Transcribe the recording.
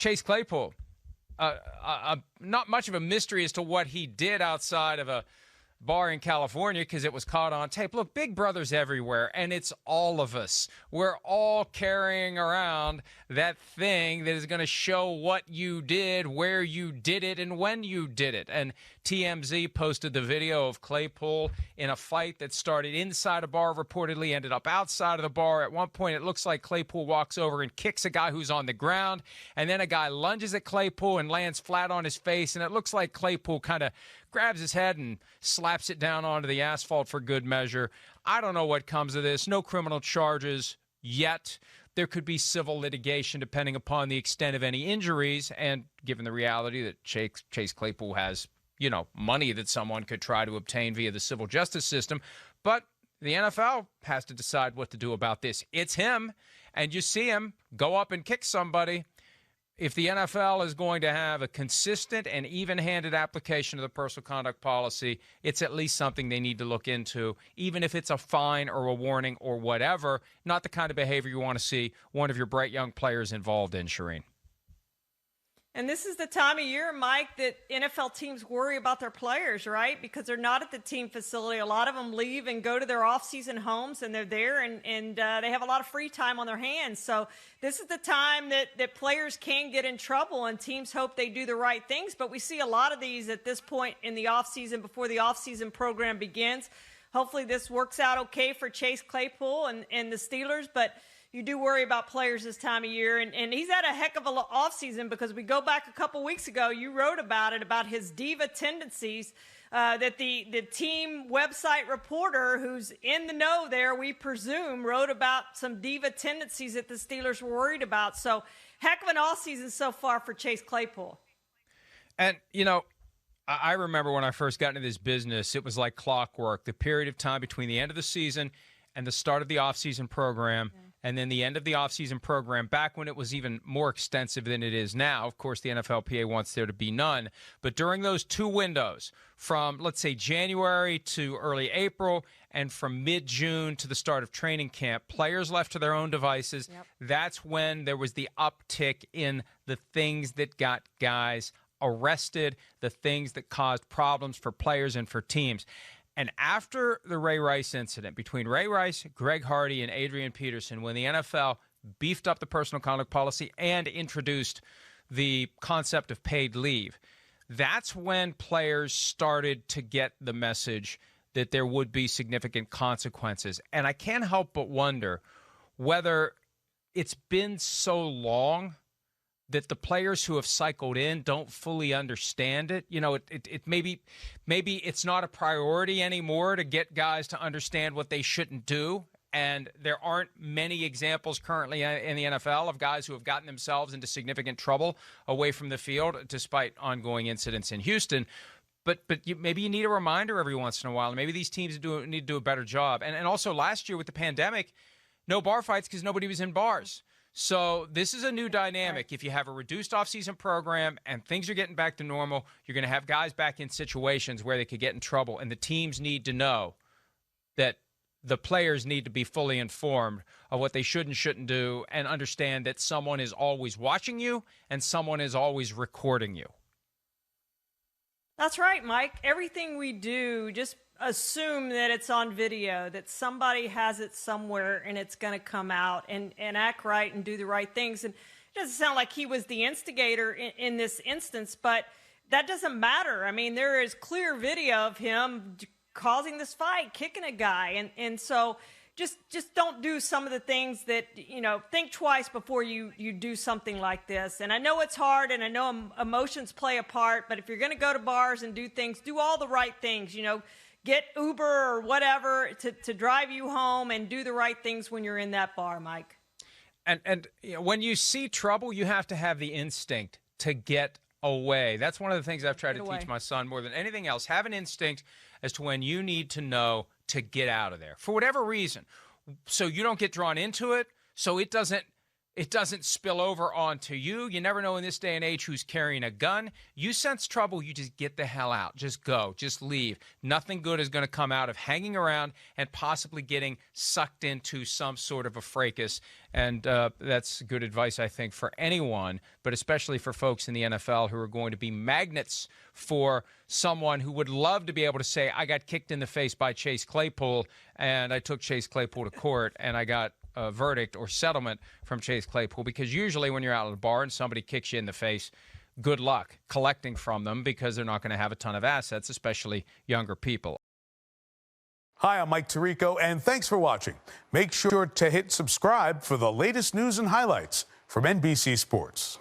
Chase Claypool. Not much of a mystery as to what he did outside of a bar in California because it was caught on tape. Look, Big Brother's everywhere, and it's all of us. We're all carrying around that thing that is going to show what you did, where you did it, and when you did it. And TMZ posted the video of Claypool in a fight that started inside a bar, reportedly ended up outside of the bar. At one point, it looks like Claypool walks over and kicks a guy who's on the ground, and then a guy lunges at Claypool and lands flat on his face, and it looks like Claypool kind of grabs his head and slaps it down onto the asphalt for good measure. I don't know what comes of this. No criminal charges yet. There could be civil litigation depending upon the extent of any injuries, and given the reality that Chase Claypool has, money that someone could try to obtain via the civil justice system. But the NFL has to decide what to do about this. It's him, and you see him go up and kick somebody. If the NFL is going to have a consistent and even-handed application of the personal conduct policy, it's at least something they need to look into, even if it's a fine or a warning or whatever. Not the kind of behavior you want to see one of your bright young players involved in, Charean. And this is the time of year, Mike, that NFL teams worry about their players, right? Because they're not at the team facility. A lot of them leave and go to their off-season homes, and they're there, and they have a lot of free time on their hands. So this is the time that players can get in trouble, and teams hope they do the right things. But we see a lot of these at this point in the off-season, before the off-season program begins. Hopefully this works out okay for Chase Claypool and the Steelers, but you do worry about players this time of year, and he's had a heck of an offseason because we go back a couple weeks ago, you wrote about his diva tendencies, that the team website reporter who's in the know there, we presume, wrote about some diva tendencies that the Steelers were worried about. So heck of an offseason so far for Chase Claypool. And, I remember when I first got into this business, it was like clockwork, the period of time between the end of the season and the start of the offseason program. Okay. And then the end of the offseason program, back when it was even more extensive than it is now. Of course, the NFLPA wants there to be none. But during those two windows, from, let's say, January to early April, and from mid-June to the start of training camp, players left to their own devices. Yep. That's when there was the uptick in the things that got guys arrested, the things that caused problems for players and for teams. And after the Ray Rice incident between Ray Rice, Greg Hardy, and Adrian Peterson, when the NFL beefed up the personal conduct policy and introduced the concept of paid leave, that's when players started to get the message that there would be significant consequences. And I can't help but wonder whether it's been so long that the players who have cycled in don't fully understand it. It maybe it's not a priority anymore to get guys to understand what they shouldn't do. And there aren't many examples currently in the NFL of guys who have gotten themselves into significant trouble away from the field, despite ongoing incidents in Houston. But maybe you need a reminder every once in a while. Maybe these teams need to do a better job. And also last year with the pandemic, no bar fights because nobody was in bars. So this is a new dynamic. If you have a reduced offseason program and things are getting back to normal, you're going to have guys back in situations where they could get in trouble. And the teams need to know that the players need to be fully informed of what they should and shouldn't do and understand that someone is always watching you and someone is always recording you. That's right, Mike. Everything we do, just assume that it's on video, that somebody has it somewhere and it's going to come out, and act right and do the right things. And it doesn't sound like he was the instigator in this instance, but that doesn't matter. I mean, there is clear video of him causing this fight, kicking a guy. And so just don't do some of the things that, think twice before you do something like this. And I know it's hard, and I know emotions play a part, but if you're going to go to bars and do things, do all the right things, get Uber or whatever to drive you home, and do the right things when you're in that bar, Mike. And when you see trouble, you have to have the instinct to get away. That's one of the things I've tried to teach my son more than anything else. Have an instinct as to when you need to know to get out of there for whatever reason, so you don't get drawn into it, so it doesn't it doesn't spill over onto you. You never know in this day and age who's carrying a gun. You sense trouble, you just get the hell out. Just go. Just leave. Nothing good is going to come out of hanging around and possibly getting sucked into some sort of a fracas. And that's good advice, I think, for anyone, but especially for folks in the NFL who are going to be magnets for someone who would love to be able to say, I got kicked in the face by Chase Claypool, and I took Chase Claypool to court, and I got a verdict or settlement from Chase Claypool. Because usually when you're out at a bar and somebody kicks you in the face, good luck collecting from them, because they're not going to have a ton of assets, especially younger people. Hi, I'm Mike Tirico, and thanks for watching. Make sure to hit subscribe for the latest news and highlights from NBC Sports.